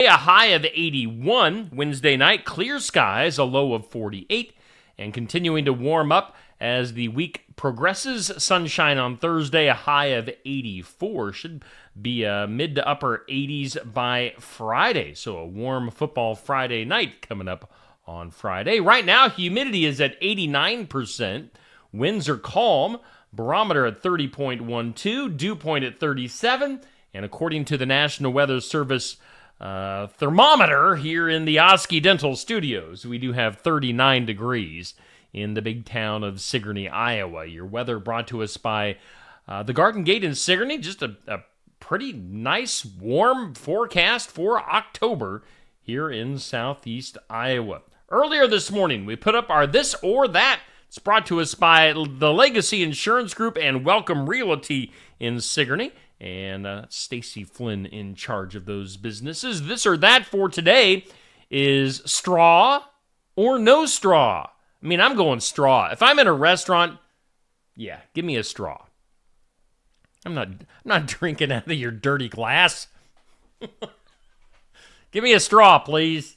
A high of 81. Wednesday night, clear skies, a low of 48. And continuing to warm up as the week progresses. Sunshine on Thursday, a high of 84. Should be mid to upper 80s by Friday. So a warm football Friday night coming up on Friday. Right now, humidity is at 89%. Winds are calm. Barometer at 30.12. Dew point at 37. And according to the National Weather Service thermometer here in the Oski Dental Studios, we do have 39 degrees in the big town of Sigourney, Iowa. Your weather brought to us by the Garden Gate in Sigourney. Just a pretty nice, warm forecast for October here in southeast Iowa. Earlier this morning, we put up our This or That. It's brought to us by the Legacy Insurance Group and Welcome Realty in Sigourney. And Stacy Flynn in charge of those businesses. This or That for today is straw or no straw. I mean, I'm going straw. If I'm in a restaurant, yeah, give me a straw. I'm not drinking out of your dirty glass. Give me a straw, please.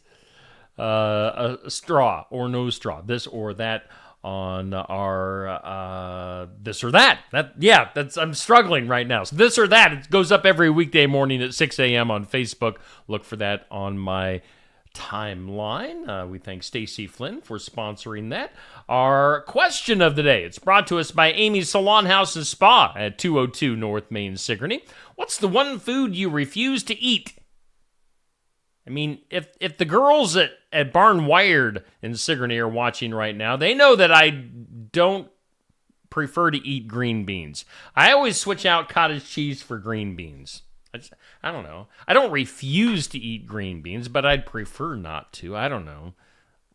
A straw or no straw. This or that on our This or That. I'm struggling right now. So This or That, it goes up every weekday morning at 6 a.m. on Facebook. Look for that on my timeline. We thank Stacy Flynn for sponsoring that. Our question of the day, it's brought to us by Amy's Salon House and Spa at 202 North Main, Sigourney. What's the one food you refuse to eat? I mean, if the girls at Barn Wired in Sigourney are watching right now, they know that I don't prefer to eat green beans. I always switch out cottage cheese for green beans. I don't know. I don't refuse to eat green beans, but I'd prefer not to. I don't know.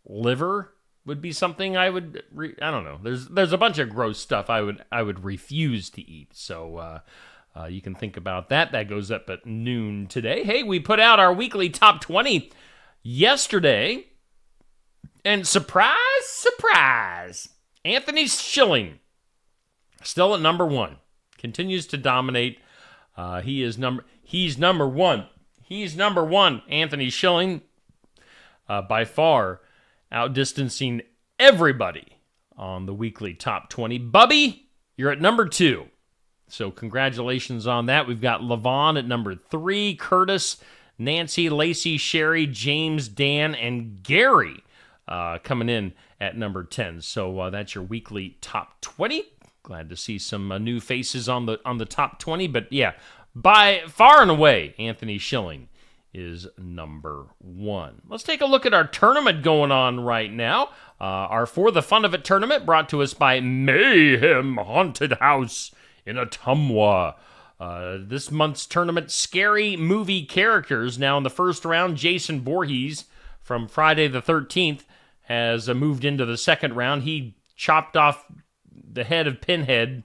Liver would be something I would. I don't know. There's a bunch of gross stuff I would refuse to eat. So you can think about that. That goes up at noon today. Hey, we put out our weekly top 20 yesterday, and surprise, surprise, Anthony Schilling still at number one. Continues to dominate. He's number one. He's number one, Anthony Schilling, by far outdistancing everybody on the weekly top 20. Bubby, you're at number 2. So congratulations on that. We've got Levon at number 3, Curtis, Nancy, Lacey, Sherry, James, Dan, and Gary coming in at number 10. So that's your weekly top 20. Glad to see some new faces on the top 20. But yeah, by far and away, Anthony Schilling is number 1. Let's take a look at our tournament going on right now. Our For the Fun of It tournament brought to us by Mayhem Haunted House in Ottumwa. This month's tournament, scary movie characters. Now in the first round, Jason Voorhees from Friday the 13th has moved into the second round. He chopped off the head of Pinhead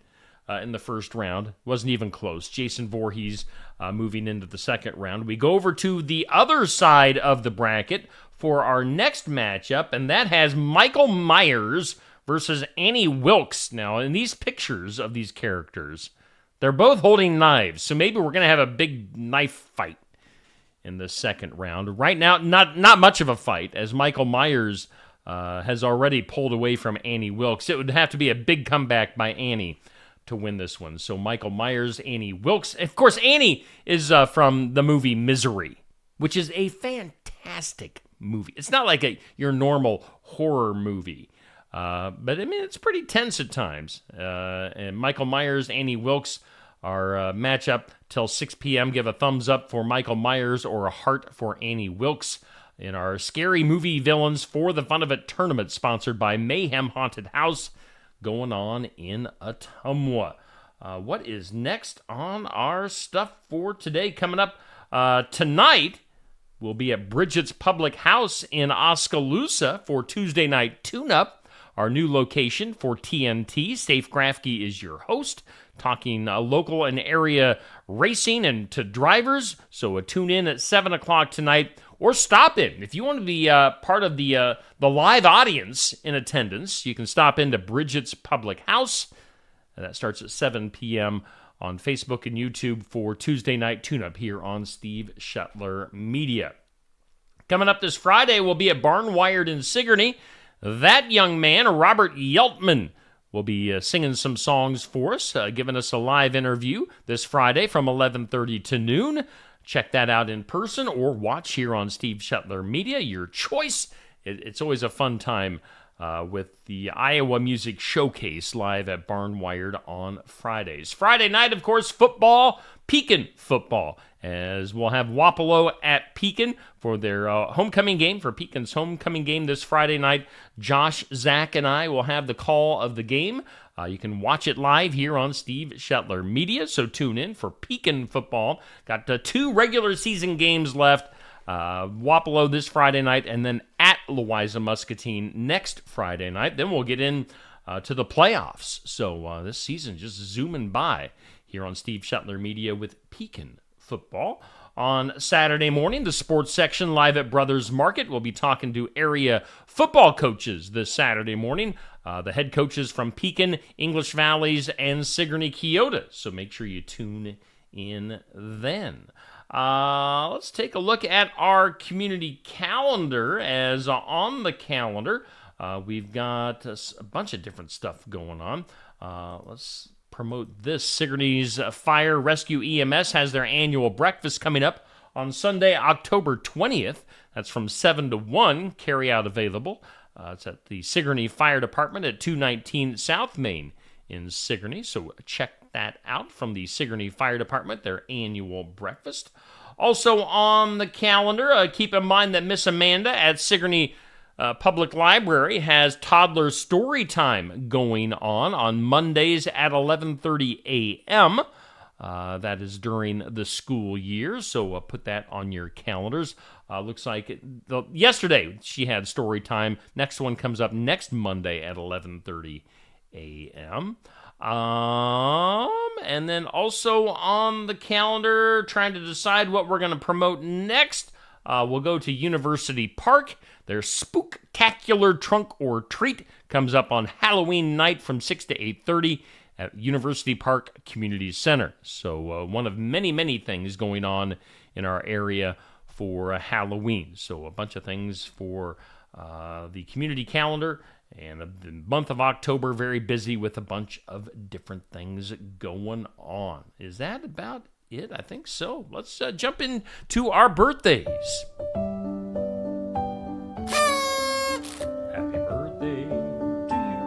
in the first round. Wasn't even close. Jason Voorhees moving into the second round. We go over to the other side of the bracket for our next matchup, and that has Michael Myers versus Annie Wilkes. Now, in these pictures of these characters, they're both holding knives, so maybe we're going to have a big knife fight in the second round. Right now, not much of a fight, as Michael Myers has already pulled away from Annie Wilkes. It would have to be a big comeback by Annie to win this one. So Michael Myers, Annie Wilkes. Of course, Annie is from the movie Misery, which is a fantastic movie. It's not like your normal horror movie. But I mean, it's pretty tense at times. And Michael Myers, Annie Wilkes, our matchup till 6 p.m. Give a thumbs up for Michael Myers or a heart for Annie Wilkes in our Scary Movie Villains For the Fun of It tournament, sponsored by Mayhem Haunted House, going on in Ottumwa. What is next on our stuff for today? Coming up tonight, we'll be at Bridget's Public House in Oskaloosa for Tuesday night tune-up. Our new location for TNT. Safe Grafke is your host, talking local and area racing and to drivers. So tune in at 7 o'clock tonight, or stop in. If you want to be part of the live audience in attendance, you can stop into Bridget's Public House. And that starts at 7 p.m. on Facebook and YouTube for Tuesday night tune-up here on Steve Shuttler Media. Coming up this Friday, we'll be at Barnwired in Sigourney. That young man, Robert Yeltman, will be singing some songs for us, giving us a live interview this Friday from 11:30 to noon. Check that out in person or watch here on Steve Shetler Media, your choice. It's always a fun time with the Iowa Music Showcase live at Barnwired on Fridays. Friday night, of course, football, Pekin football, as we'll have Wapello at Pekin for their homecoming game, for Pekin's homecoming game this Friday night. Josh, Zach, and I will have the call of the game. You can watch it live here on Steve Shetler Media, so tune in for Pekin football. Got 2 regular season games left. Wapello this Friday night, and then at Louisa Muscatine next Friday night. Then we'll get in to the playoffs. So this season just zooming by here on Steve Shetler Media with Pekin football. On Saturday morning, the sports section live at Brothers Market. We'll be talking to area football coaches this Saturday morning. The head coaches from Pekin, English Valleys, and Sigourney Keota. So make sure you tune in then. Let's take a look at our community calendar. As on the calendar, we've got a bunch of different stuff going on. Let's promote this. Sigourney's Fire Rescue EMS has their annual breakfast coming up on Sunday, October 20th. That's from 7 to 1, carry out available. It's at the Sigourney Fire Department at 219 South Main in Sigourney. So check that out from the Sigourney Fire Department, their annual breakfast. Also on the calendar, keep in mind that Miss Amanda at Sigourney Public Library has toddler story time going on Mondays at 11:30 a.m. That is during the school year, so put that on your calendars. Looks like yesterday she had story time. Next one comes up next Monday at 11:30 a.m. And then also on the calendar, trying to decide what we're going to promote next, we'll go to University Park. Their Spooktacular Trunk or Treat comes up on Halloween night from 6 to 8:30 at University Park Community Center. So one of many, many things going on in our area for Halloween. So a bunch of things for the community calendar. And the month of October, very busy with a bunch of different things going on. Is that about it? I think so. Let's jump into our birthdays. Happy birthday to you.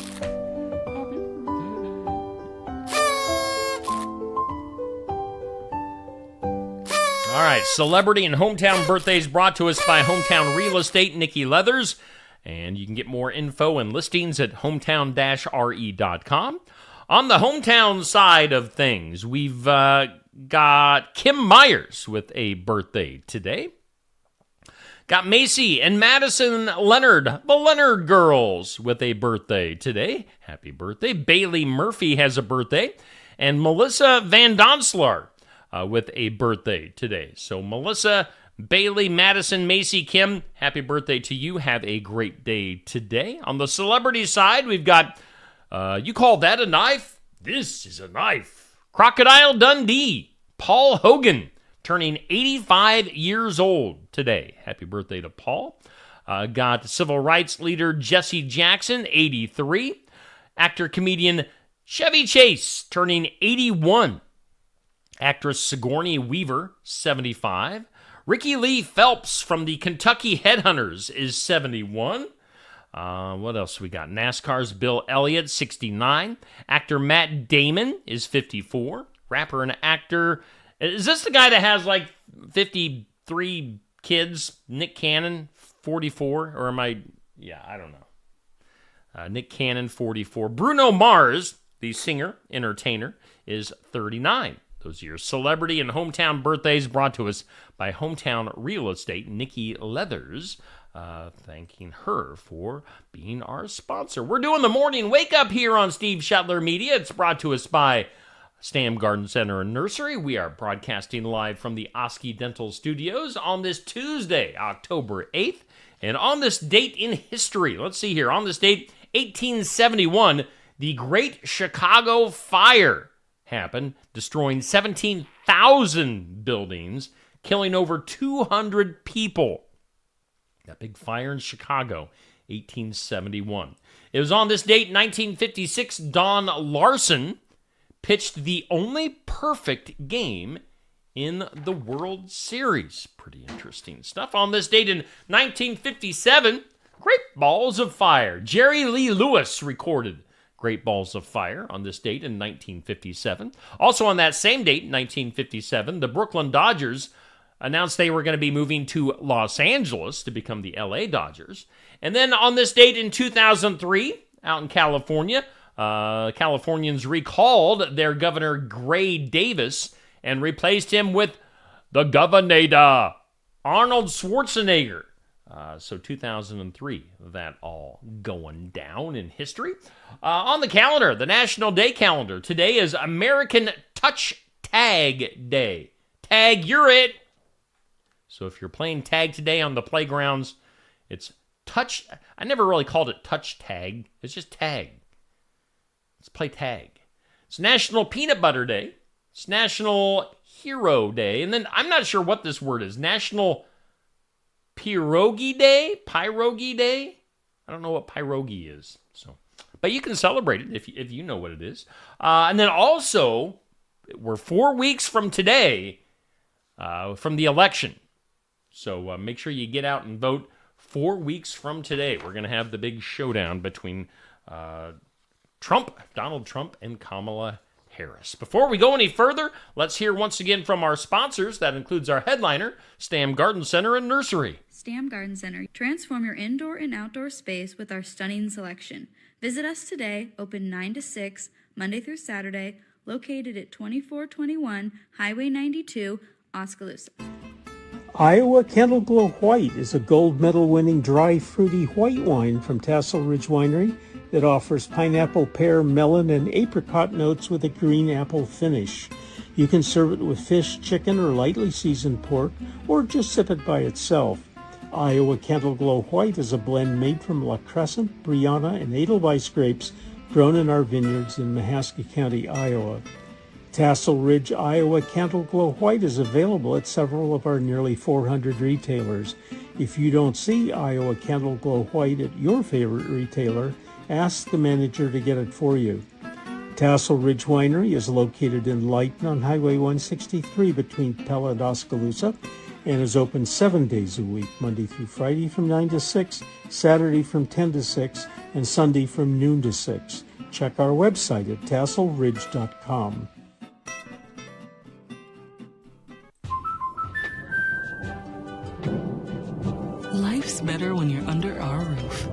Happy birthday. All right, celebrity and hometown birthdays brought to us by Hometown Real Estate, Nikki Leathers. And you can get more info and listings at hometown-re.com. On the hometown side of things, we've got Kim Myers with a birthday today. Got Macy and Madison Leonard, the Leonard girls, with a birthday today. Happy birthday. Bailey Murphy has a birthday. And Melissa Van Donslar with a birthday today. So Melissa, Bailey, Madison, Macy, Kim, happy birthday to you. Have a great day today. On the celebrity side, we've got, you call that a knife? This is a knife. Crocodile Dundee, Paul Hogan, turning 85 years old today. Happy birthday to Paul. Got civil rights leader Jesse Jackson, 83. Actor-comedian Chevy Chase, turning 81. Actress Sigourney Weaver, 75. Ricky Lee Phelps from the Kentucky Headhunters is 71. What else we got? NASCAR's Bill Elliott, 69. Actor Matt Damon is 54. Rapper and actor. Is this the guy that has like 53 kids? Nick Cannon, 44. Or am I? Yeah, I don't know. Nick Cannon, 44. Bruno Mars, the singer, entertainer, is 39. Those years. Celebrity and hometown birthdays brought to us by Hometown Real Estate, Nikki Leathers. Thanking her for being our sponsor. We're doing the morning wake up here on Steve Shetler Media. It's brought to us by Stam Garden Center and Nursery. We are broadcasting live from the Oski Dental Studios on this Tuesday, October 8th. And on this date in history, let's see here, on this date, 1871, the Great Chicago Fire happened, destroying 17,000 buildings, killing over 200 people. That big fire in Chicago, 1871. It was on this date, 1956, Don Larson pitched the only perfect game in the World Series. Pretty interesting stuff. On this date in 1957, Great Balls of Fire. Jerry Lee Lewis recorded Great Balls of Fire on this date in 1957. Also on that same date, 1957, the Brooklyn Dodgers announced they were going to be moving to Los Angeles to become the LA Dodgers. And then on this date in 2003, out in California, Californians recalled their governor, Gray Davis, and replaced him with the Governor, Arnold Schwarzenegger. So 2003, that all going down in history. On the calendar, the National Day calendar, today is American Touch Tag Day. Tag, you're it. So if you're playing tag today on the playgrounds, it's touch. I never really called it touch tag. It's just tag. Let's play tag. It's National Peanut Butter Day. It's National Hero Day. And then I'm not sure what this word is. National Pierogi Day? Pierogi Day? I don't know what pierogi is. So, but you can celebrate it if you know what it is. And then also, we're 4 weeks from today from the election. So make sure you get out and vote 4 weeks from today. We're going to have the big showdown between Donald Trump, and Kamala Harris. Before we go any further, let's hear once again from our sponsors. That includes our headliner, Stam Garden Center and Nursery. Stam Garden Center. Transform your indoor and outdoor space with our stunning selection. Visit us today, open 9 to 6, Monday through Saturday, located at 2421 Highway 92, Oskaloosa. Iowa Candle Glow White is a gold medal winning dry fruity white wine from Tassel Ridge Winery that offers pineapple, pear, melon, and apricot notes with a green apple finish. You can serve it with fish, chicken, or lightly seasoned pork, or just sip it by itself. Iowa Candle Glow White is a blend made from La Crescent, Brianna, and Edelweiss grapes grown in our vineyards in Mahaska County, Iowa. Tassel Ridge, Iowa Candle Glow White is available at several of our nearly 400 retailers. If you don't see Iowa Candle Glow White at your favorite retailer, ask the manager to get it for you. Tassel Ridge Winery is located in Lighton on Highway 163 between Pella and Oskaloosa and is open 7 days a week, Monday through Friday from 9 to 6, Saturday from 10 to 6, and Sunday from noon to 6. Check our website at tasselridge.com. Life's better when you're under our roof.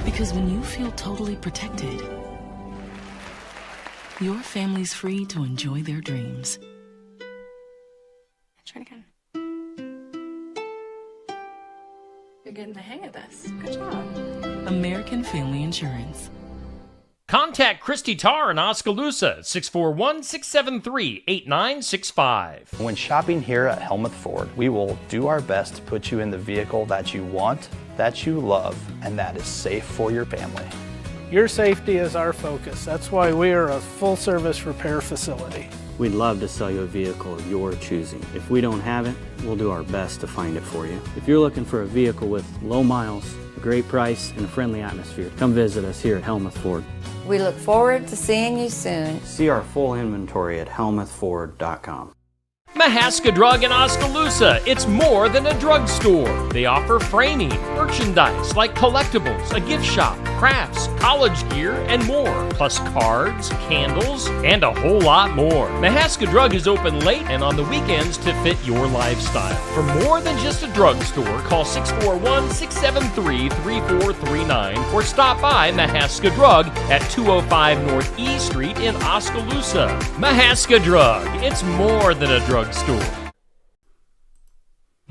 Because when you feel totally protected, your family's free to enjoy their dreams. Try it again. You're getting the hang of this. Good job. American Family Insurance. Contact Christy Tarr in Oskaloosa at 641-673-8965. When shopping here at Helmuth Ford, we will do our best to put you in the vehicle that you want, that you love, and that is safe for your family. Your safety is our focus. That's why we are a full-service repair facility. We'd love to sell you a vehicle of your choosing. If we don't have it, we'll do our best to find it for you. If you're looking for a vehicle with low miles, a great price, and a friendly atmosphere, come visit us here at Helmuth Ford. We look forward to seeing you soon. See our full inventory at helmuthford.com. Mahaska Drug in Oskaloosa. It's more than a drugstore. They offer framing, merchandise like collectibles, a gift shop, crafts, college gear, and more. Plus cards, candles, and a whole lot more. Mahaska Drug is open late and on the weekends to fit your lifestyle. For more than just a drugstore, call 641-673-3439 or stop by Mahaska Drug at 205 North E Street in Oskaloosa. Mahaska Drug. It's more than a drugstore.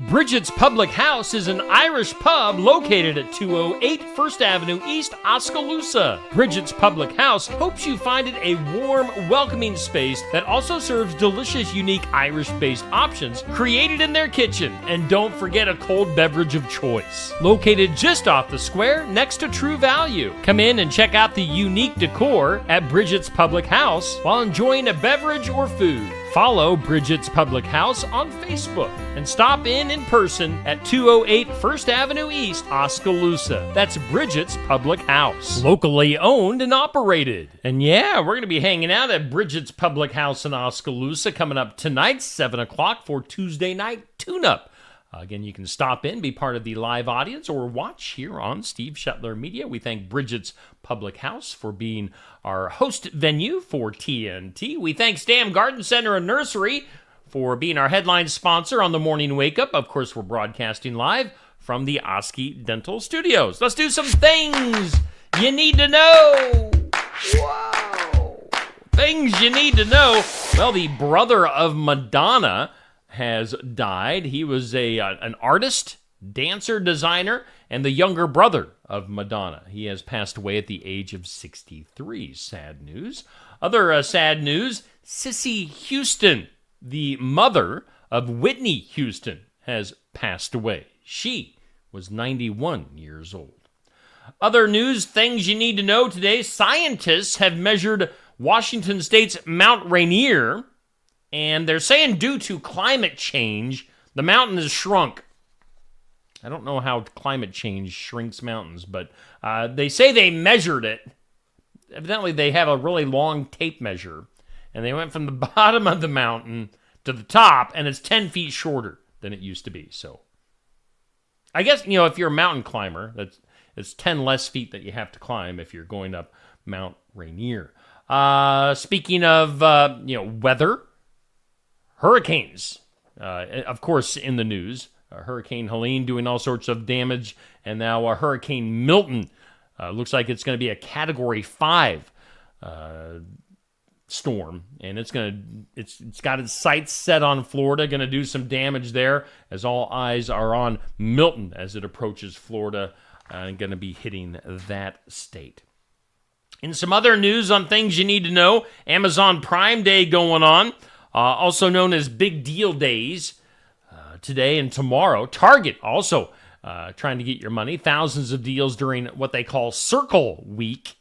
Bridget's Public House is an Irish pub located at 208 First Avenue East, Oskaloosa. Bridget's Public House hopes you find it a warm, welcoming space that also serves delicious, unique Irish-based options created in their kitchen. And don't forget a cold beverage of choice. Located just off the square next to True Value. Come in and check out the unique decor at Bridget's Public House while enjoying a beverage or food. Follow Bridget's Public House on Facebook and stop in person at 208 First Avenue East, Oskaloosa. That's Bridget's Public House. Locally owned and operated. And yeah, we're going to be hanging out at Bridget's Public House in Oskaloosa coming up tonight, 7 o'clock for Tuesday night tune-up. Again, you can stop in, be part of the live audience, or watch here on Steve Shetler Media. We thank Bridget's Public House for being our host venue for TNT. We thank Stam Garden Center and Nursery for being our headline sponsor on the Morning Wake Up. Of course, we're broadcasting live from the Oski Dental Studios. Let's do some things you need to know. Wow. Things you need to know. Well, the brother of Madonna has died. He was an artist, dancer, designer, and the younger brother of Madonna. He has passed away at the age of 63. Sad news. Other sad news, Cissy Houston, the mother of Whitney Houston, has passed away. She was 91 years old. Other news, things you need to know today. Scientists have measured Washington State's Mount Rainier, and they're saying due to climate change, the mountain has shrunk. I don't know how climate change shrinks mountains, but they say they measured it. Evidently, they have a really long tape measure, and they went from the bottom of the mountain to the top, and it's 10 feet shorter than it used to be. So I guess, if you're a mountain climber, it's 10 less feet that you have to climb if you're going up Mount Rainier. Speaking of, weather, hurricanes, of course, in the news. Hurricane Helene doing all sorts of damage, and now Hurricane Milton looks like it's going to be a Category 5 storm, and it's got its sights set on Florida, going to do some damage there, as all eyes are on Milton as it approaches Florida and going to be hitting that state. In some other news on things you need to know, Amazon Prime Day going on. Also known as Big Deal Days, today and tomorrow. Target also trying to get your money. Thousands of deals during what they call Circle Week.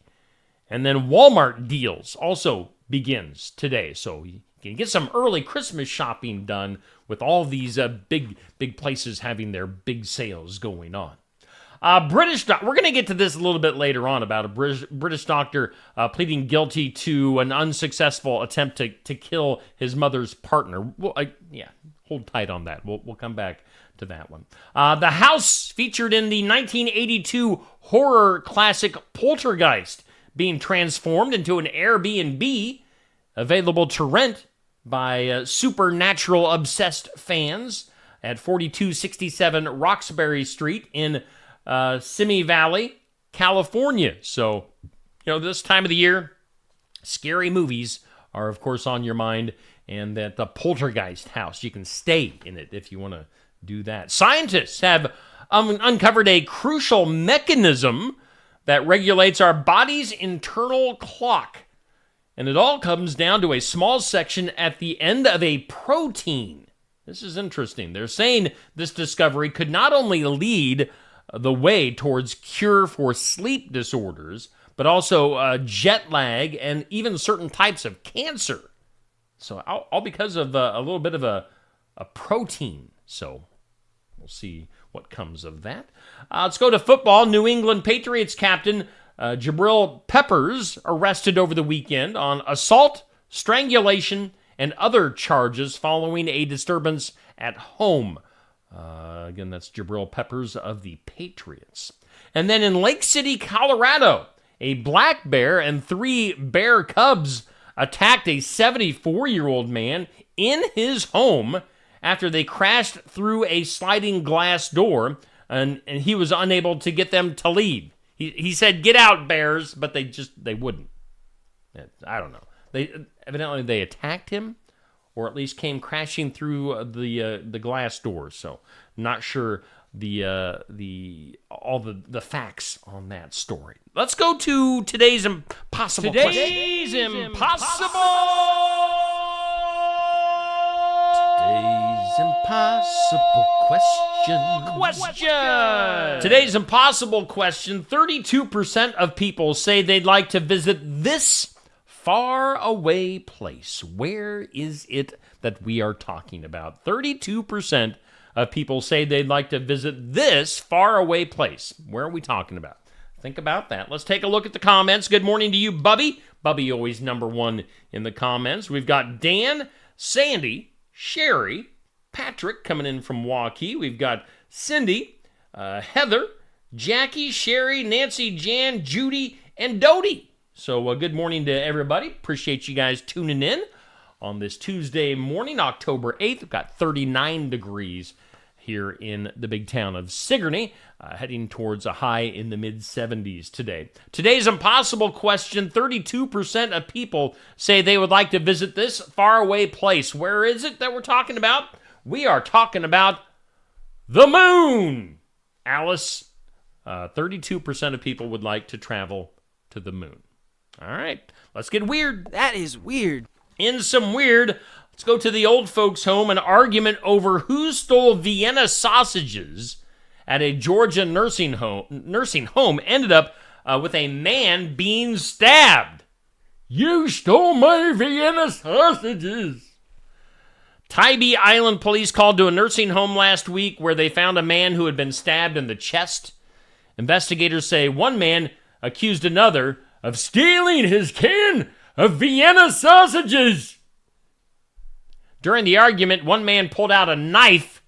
And then Walmart deals also begins today. So you can get some early Christmas shopping done with all these big places having their big sales going on. We're going to get to this a little bit later on about a British doctor pleading guilty to an unsuccessful attempt to kill his mother's partner. Well, hold tight on that. We'll come back to that one. The house featured in the 1982 horror classic Poltergeist being transformed into an Airbnb available to rent by supernatural-obsessed fans at 4267 Roxbury Street in Simi Valley, California. So, this time of the year, scary movies are, of course, on your mind, and that the Poltergeist house, you can stay in it if you want to do that. Scientists have uncovered a crucial mechanism that regulates our body's internal clock, and it all comes down to a small section at the end of a protein. This is interesting. They're saying this discovery could not only lead the way towards cure for sleep disorders, but also jet lag and even certain types of cancer. So all because of a little bit of a protein. So we'll see what comes of that. Let's go to football. New England Patriots captain Jabril Peppers arrested over the weekend on assault, strangulation, and other charges following a disturbance at home. Again, that's Jabril Peppers of the Patriots. And then in Lake City, Colorado, a black bear and 3 bear cubs attacked a 74-year-old man in his home after they crashed through a sliding glass door, and he was unable to get them to leave. He said, "Get out, bears," but they wouldn't. I don't know. Evidently they attacked him, or at least came crashing through the glass doors. So not sure all the facts on that story. Let's go to today's impossible question. Today's impossible question. Today's impossible question. 32% of people say they'd like to visit this faraway place. Where is it that we are talking about? 32% of people say they'd like to visit this faraway place. Where are we talking about? Think about that. Let's take a look at the comments. Good morning to you, Bubby. Bubby always number one in the comments. We've got Dan, Sandy, Sherry, Patrick coming in from Waukee. We've got Cindy, Heather, Jackie, Sherry, Nancy, Jan, Judy, and Dodie. So good morning to everybody. Appreciate you guys tuning in on this Tuesday morning, October 8th. We've got 39 degrees here in the big town of Sigourney, heading towards a high in the mid-70s today. Today's impossible question, 32% of people say they would like to visit this faraway place. Where is it that we're talking about? We are talking about the moon. Alice, 32% of people would like to travel to the moon. All right, let's get weird. That is weird. In some weird, let's go to the old folks' home. An argument over who stole Vienna sausages at a Georgia nursing home ended up with a man being stabbed. You stole my Vienna sausages. Tybee Island police called to a nursing home last week where they found a man who had been stabbed in the chest. Investigators say one man accused another of stealing his can of Vienna sausages. During the argument, one man pulled out a knife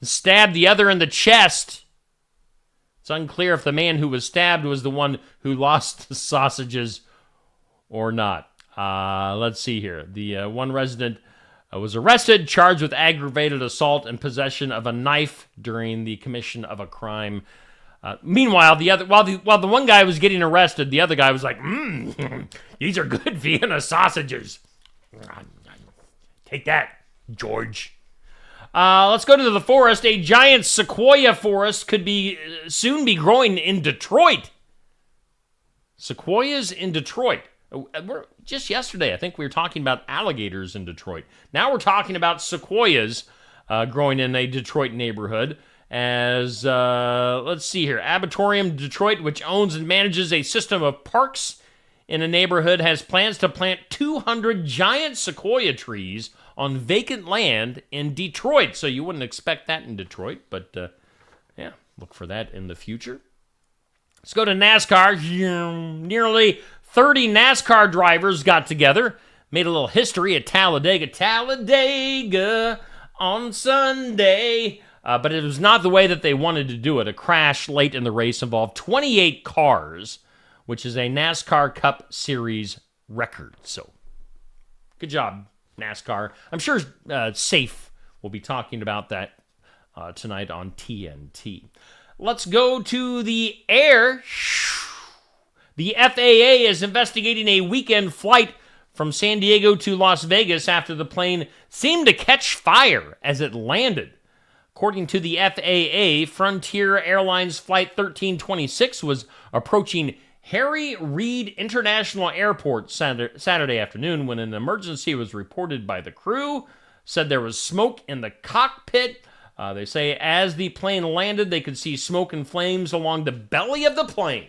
and stabbed the other in the chest. It's unclear if the man who was stabbed was the one who lost the sausages or not. Let's see here. The one resident was arrested, charged with aggravated assault and possession of a knife during the commission of a crime. Meanwhile, while the one guy was getting arrested, the other guy was like, these are good Vienna sausages. Take that, George. Let's go to the forest. A giant sequoia forest could soon be growing in Detroit. Sequoias in Detroit. Just yesterday, I think we were talking about alligators in Detroit. Now we're talking about sequoias growing in a Detroit neighborhood. As, let's see here, Arboretum Detroit, which owns and manages a system of parks in a neighborhood, has plans to plant 200 giant sequoia trees on vacant land in Detroit. So you wouldn't expect that in Detroit, but yeah, look for that in the future. Let's go to NASCAR. Nearly 30 NASCAR drivers got together, made a little history at Talladega on Sunday. But it was not the way that they wanted to do it. A crash late in the race involved 28 cars, which is a NASCAR Cup Series record. So, good job, NASCAR. I'm sure Safe will be talking about that tonight on TNT. Let's go to the air. The FAA is investigating a weekend flight from San Diego to Las Vegas after the plane seemed to catch fire as it landed. According to the FAA, Frontier Airlines Flight 1326 was approaching Harry Reid International Airport Saturday afternoon when an emergency was reported by the crew. Said there was smoke in the cockpit. They say as the plane landed, they could see smoke and flames along the belly of the plane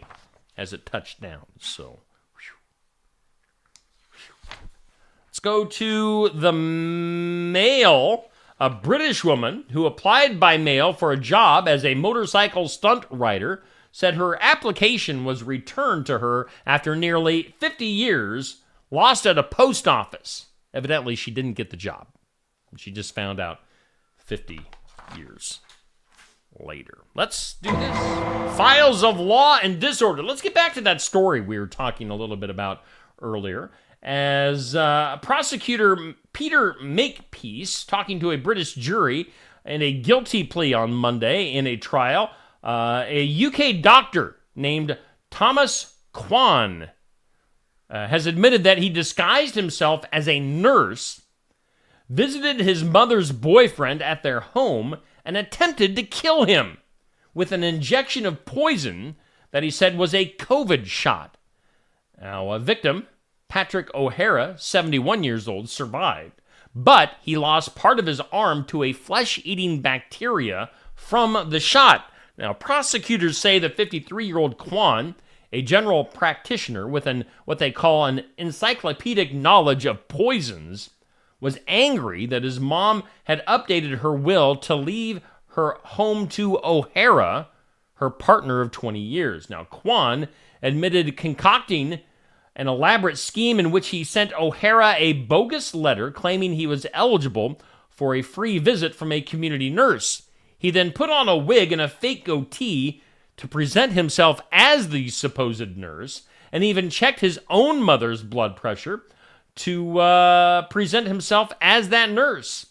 as it touched down. So, let's go to the mail. A British woman who applied by mail for a job as a motorcycle stunt rider said her application was returned to her after nearly 50 years, lost at a post office. Evidently, she didn't get the job. She just found out 50 years later. Let's do this. Files of Law and Disorder. Let's get back to that story we were talking a little bit about earlier. As prosecutor Peter Makepeace, talking to a British jury in a guilty plea on Monday in a trial, a UK doctor named Thomas Kwan has admitted that he disguised himself as a nurse, visited his mother's boyfriend at their home, and attempted to kill him with an injection of poison that he said was a COVID shot. Now, a victim, Patrick O'Hara, 71 years old, survived, but he lost part of his arm to a flesh-eating bacteria from the shot. Now, prosecutors say the 53-year-old Kwan a general practitioner with what they call an encyclopedic knowledge of poisons, was angry that his mom had updated her will to leave her home to O'Hara, her partner of 20 years. Now, Kwan admitted concocting an elaborate scheme in which he sent O'Hara a bogus letter claiming he was eligible for a free visit from a community nurse. He then put on a wig and a fake goatee to present himself as the supposed nurse, and even checked his own mother's blood pressure to present himself as that nurse.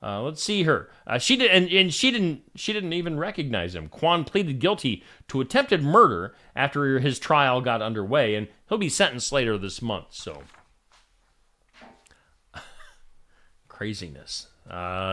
Let's see her. She didn't even recognize him. Kwan pleaded guilty to attempted murder after his trial got underway, and he'll be sentenced later this month. So, craziness.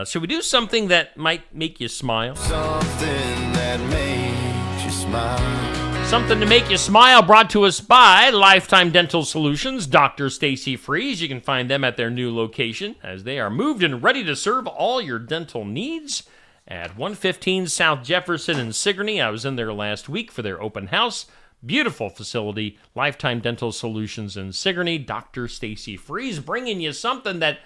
Should we do something that might make you smile? Something that makes you smile. Something to make you smile, brought to us by Lifetime Dental Solutions, Dr. Stacy Freeze. You can find them at their new location as they are moved and ready to serve all your dental needs at 115 South Jefferson in Sigourney. I was in there last week for their open house. Beautiful facility, Lifetime Dental Solutions in Sigourney. Dr. Stacy Freeze bringing you something that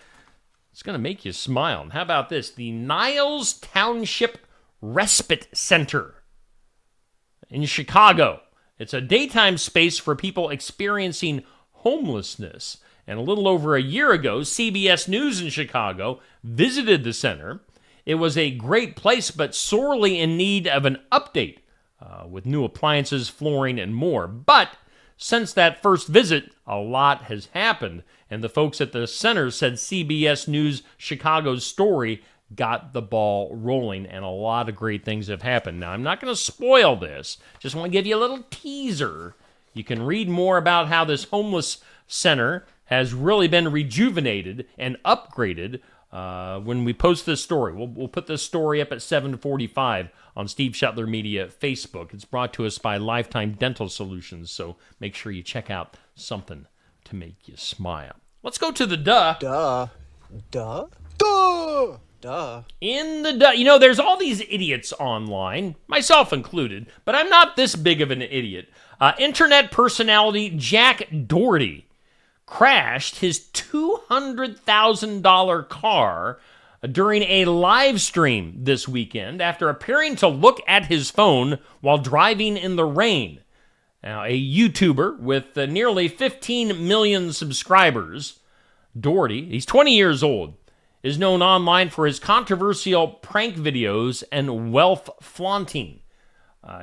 it's going to make you smile. And how about this? The Niles Township Respite Center in Chicago. It's a daytime space for people experiencing homelessness. And a little over a year ago, CBS News in Chicago visited the center. It was a great place, but sorely in need of an update with new appliances, flooring, and more. But since that first visit, a lot has happened. And the folks at the center said CBS News Chicago's story got the ball rolling, and a lot of great things have happened. Now, I'm not going to spoil this. Just want to give you a little teaser. You can read more about how this homeless center has really been rejuvenated and upgraded when we post this story. We'll put this story up at 7:45 on Steve Shetler Media Facebook. It's brought to us by Lifetime Dental Solutions, so make sure you check out something to make you smile. Let's go to the duh. In the duh. You know, there's all these idiots online, myself included, but I'm not this big of an idiot. Internet personality Jack Doherty crashed his $200,000 car during a live stream this weekend after appearing to look at his phone while driving in the rain. Now, a YouTuber with nearly 15 million subscribers, Doherty, he's 20 years old, is known online for his controversial prank videos and wealth flaunting.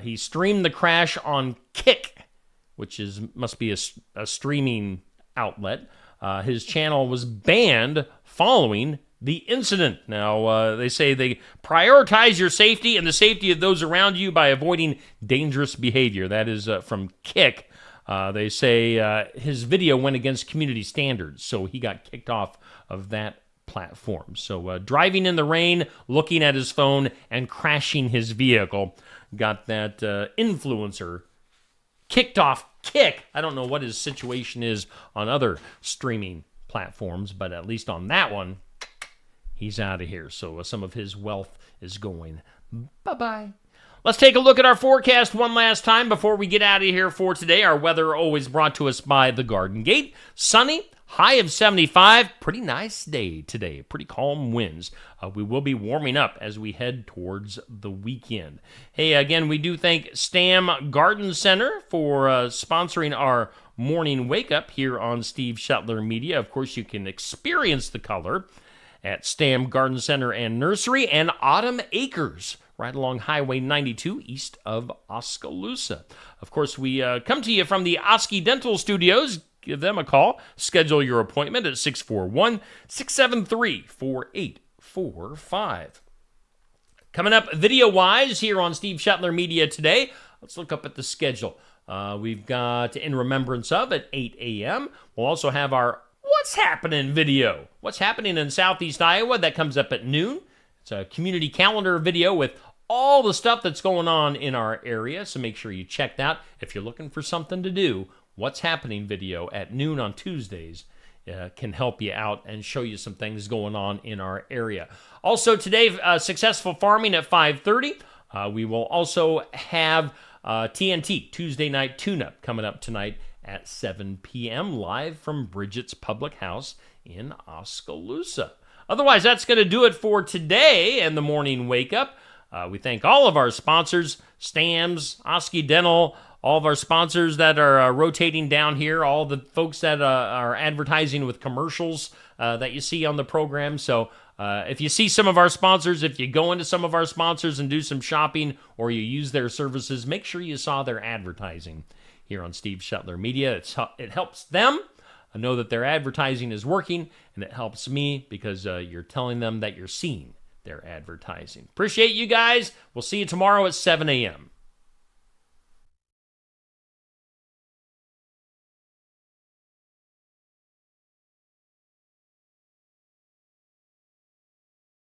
He streamed the crash on Kick, which must be a streaming outlet. His channel was banned following the incident. Now, they say they prioritize your safety and the safety of those around you by avoiding dangerous behavior. That is from Kick. They say his video went against community standards, so he got kicked off of that platform. So driving in the rain, looking at his phone, and crashing his vehicle got that influencer kicked off Kick. I don't know what his situation is on other streaming platforms, but at least on that one, he's out of here. So some of his wealth is going bye-bye. Let's take a look at our forecast one last time before we get out of here for today. Our weather always brought to us by the Garden Gate. Sunny, high of 75. Pretty nice day today. Pretty calm winds. We will be warming up as we head towards the weekend. Hey, again, we do thank Stam Garden Center for sponsoring our morning wake-up here on Steve Shetler Media. Of course, you can experience the color at Stam Garden Center and Nursery and Autumn Acres, right along Highway 92 east of Oskaloosa. Of course, we come to you from the Oski Dental Studios. Give them a call. Schedule your appointment at 641-673-4845. Coming up video-wise here on Steve Shetler Media today, let's look up at the schedule. We've got In Remembrance Of at 8 a.m. We'll also have our What's Happening video. What's happening in Southeast Iowa? That comes up at noon. It's a community calendar video with all the stuff that's going on in our area, so make sure you check that. If you're looking for something to do, What's Happening video at noon on Tuesdays can help you out and show you some things going on in our area. Also today, Successful Farming at 5:30. We will also have TNT, Tuesday Night Tune-Up, coming up tonight at 7 p.m. live from Bridget's Public House in Oskaloosa. Otherwise, that's going to do it for today and the Morning Wake Up. We thank all of our sponsors, Stams, Oski Dental, all of our sponsors that are rotating down here, all the folks that are advertising with commercials that you see on the program. So if you see some of our sponsors, if you go into some of our sponsors and do some shopping or you use their services, make sure you saw their advertising here on Steve Shetler Media. It helps them. I know that their advertising is working, and it helps me because you're telling them that you're seeing their advertising. Appreciate you guys. We'll see you tomorrow at 7 a.m.